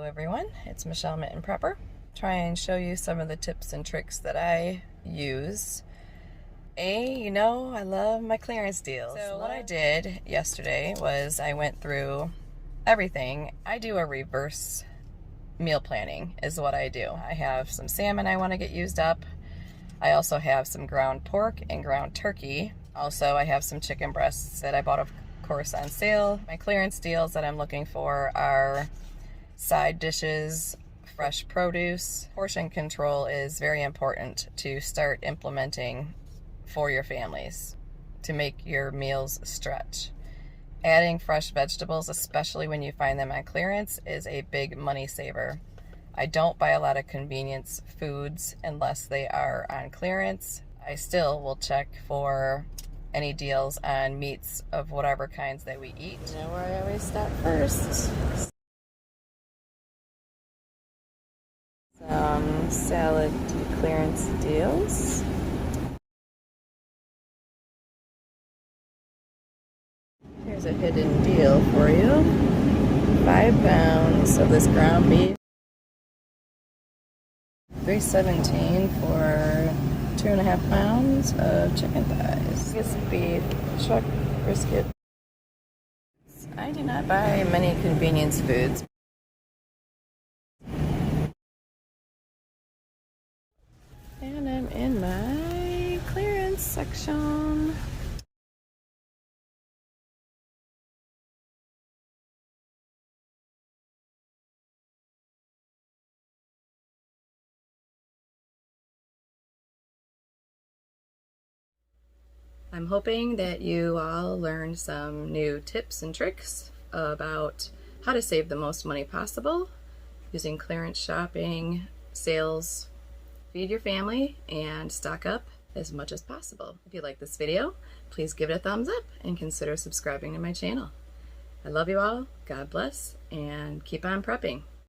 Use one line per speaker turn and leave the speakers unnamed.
Hello everyone, it's Michelle Mitten Prepper. Try and show you some of the tips and tricks that I use. You know, I love my clearance deals. So what I did yesterday was I went through everything. I do a reverse meal planning is what I do. I have some salmon I want to get used up. I also have some ground pork and ground turkey. Also, I have some chicken breasts that I bought, of course, on sale. My clearance deals that I'm looking for are side dishes, fresh produce. Portion control is very important to start implementing for your families to make your meals stretch. Adding fresh vegetables, especially when you find them on clearance, is a big money saver. I don't buy a lot of convenience foods unless they are on clearance. I still will check for any deals on meats of whatever kinds that we eat. You know where I always start first? Some salad clearance deals. Here's a hidden deal for you. 5 pounds of this ground beef. $3.17 for 2.5 pounds of chicken thighs. This beef, chuck brisket. I do not buy many convenience foods. And I'm in my clearance section. I'm hoping that you all learned some new tips and tricks about how to save the most money possible using clearance shopping, sales. Feed your family and stock up as much as possible. If you like this video, please give it a thumbs up and consider subscribing to my channel. I love you all, God bless, and keep on prepping.